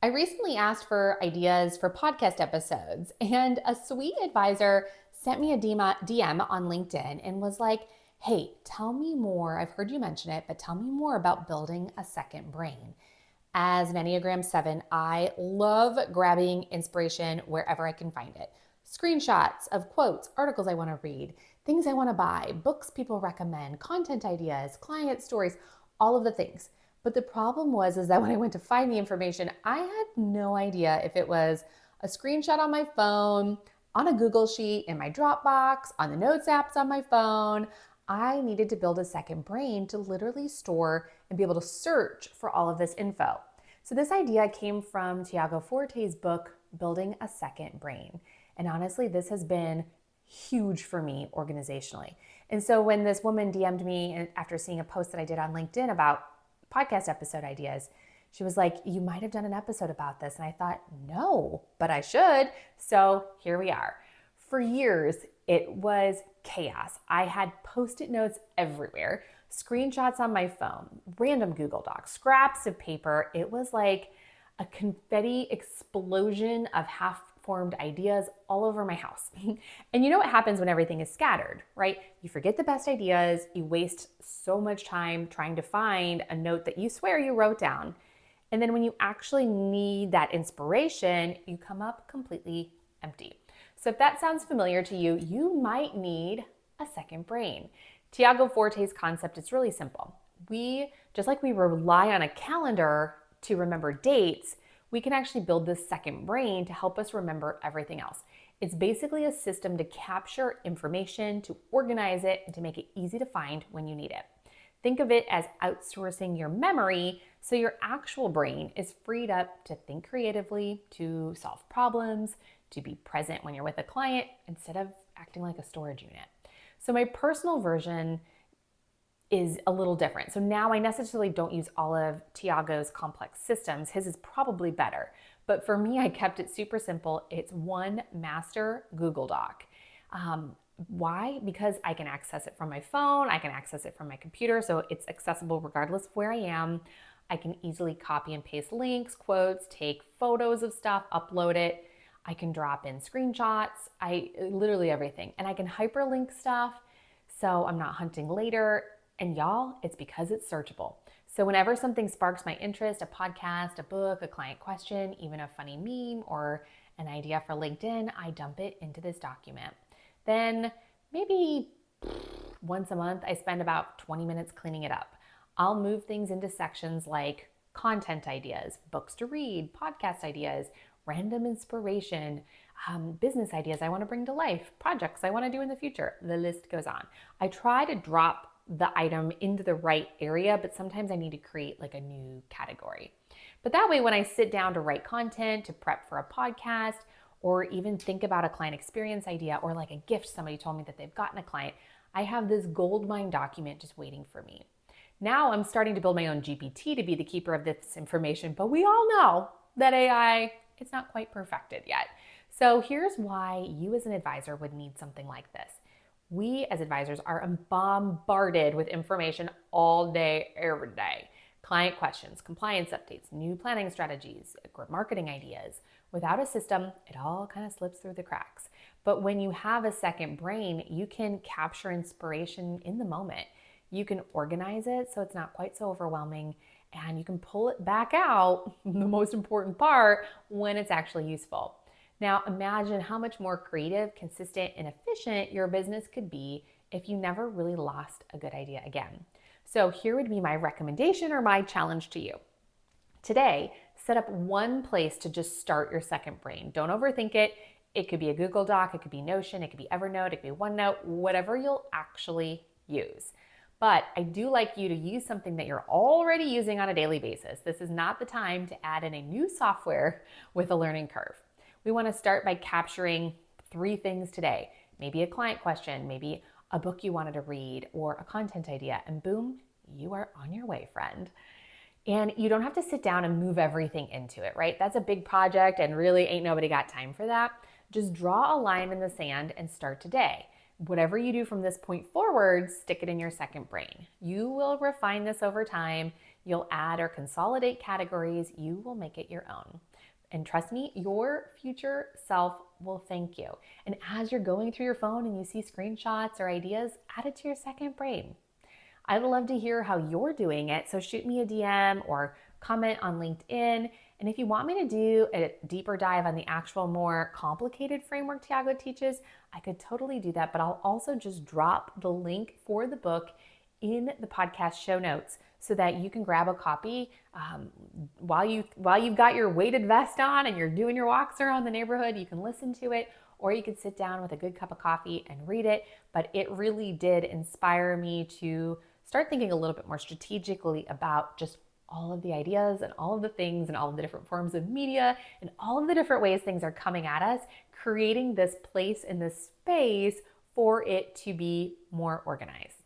I recently asked for ideas for podcast episodes, and a sweet advisor sent me a DM on LinkedIn and was like, hey, tell me more. I've heard you mention it, but tell me more about building a second brain. As an Enneagram 7, I love grabbing inspiration wherever I can find it. Screenshots of quotes, articles I want to read, things I want to buy, books people recommend, content ideas, client stories, all of the things. But the problem was is that when I went to find the information, I had no idea if it was a screenshot on my phone, on a Google Sheet, in my Dropbox, on the notes apps on my phone. I needed to build a second brain to literally store and be able to search for all of this info. So this idea came from Tiago Forte's book, Building a Second Brain. And honestly, this has been huge for me organizationally. And so when this woman DM'd me after seeing a post that I did on LinkedIn about podcast episode ideas, she was like, you might have done an episode about this. And I thought, no, but I should. So here we are. For years, it was chaos. I had Post-it notes everywhere, screenshots on my phone, random Google Docs, scraps of paper. It was like a confetti explosion of half-formed ideas all over my house. And you know what happens when everything is scattered, right? You forget the best ideas. You waste so much time trying to find a note that you swear you wrote down. And then when you actually need that inspiration, you come up completely empty. So if that sounds familiar to you, you might need a second brain. Tiago Forte's concept is really simple. Just like we rely on a calendar to remember dates, we can actually build this second brain to help us remember everything else. It's basically a system to capture information, to organize it, and to make it easy to find when you need it. Think of it as outsourcing your memory so your actual brain is freed up to think creatively, to solve problems, to be present when you're with a client instead of acting like a storage unit. So my personal version is a little different. So now I necessarily don't use all of Tiago's complex systems. His is probably better. But for me, I kept it super simple. It's one master Google Doc. Why? Because I can access it from my phone. I can access it from my computer. So it's accessible regardless of where I am. I can easily copy and paste links, quotes, take photos of stuff, upload it. I can drop in screenshots, literally everything. And I can hyperlink stuff so I'm not hunting later. And y'all, it's because it's searchable. So whenever something sparks my interest, a podcast, a book, a client question, even a funny meme or an idea for LinkedIn, I dump it into this document. Then maybe once a month, I spend about 20 minutes cleaning it up. I'll move things into sections like content ideas, books to read, podcast ideas, random inspiration, business ideas I want to bring to life, projects I want to do in the future. The list goes on. I try to drop the item into the right area, but sometimes I need to create like a new category. But that way, when I sit down to write content, to prep for a podcast, or even think about a client experience idea or like a gift somebody told me that they've gotten a client, I have this goldmine document just waiting for me. Now I'm starting to build my own GPT to be the keeper of this information, but we all know that AI, it's not quite perfected yet. So here's why you as an advisor would need something like this. We as advisors are bombarded with information all day, every day. Client questions, compliance updates, new planning strategies, marketing ideas. Without a system, it all kind of slips through the cracks. But when you have a second brain, you can capture inspiration in the moment. You can organize it so it's not quite so overwhelming, and you can pull it back out, the most important part, when it's actually useful. Now imagine how much more creative, consistent, and efficient your business could be if you never really lost a good idea again. So here would be my recommendation or my challenge to you. Today, set up one place to just start your second brain. Don't overthink it. It could be a Google Doc, it could be Notion, it could be Evernote, it could be OneNote, whatever you'll actually use. But I do like you to use something that you're already using on a daily basis. This is not the time to add in a new software with a learning curve. We want to start by capturing 3 things today. Maybe a client question, maybe a book you wanted to read, or a content idea, and boom, you are on your way, friend. And you don't have to sit down and move everything into it, right? That's a big project and really ain't nobody got time for that. Just draw a line in the sand and start today. Whatever you do from this point forward, stick it in your second brain. You will refine this over time. You'll add or consolidate categories. You will make it your own. And trust me, your future self will thank you. And as you're going through your phone and you see screenshots or ideas, add it to your second brain. I'd love to hear how you're doing it. So shoot me a DM or comment on LinkedIn. And if you want me to do a deeper dive on the actual more complicated framework Tiago teaches, I could totally do that. But I'll also just drop the link for the book in the podcast show notes so that you can grab a copy while you've got your weighted vest on and you're doing your walks around the neighborhood. You can listen to it, or you could sit down with a good cup of coffee and read it. But it really did inspire me to start thinking a little bit more strategically about just all of the ideas and all of the things and all of the different forms of media and all of the different ways things are coming at us, creating this place and this space for it to be more organized.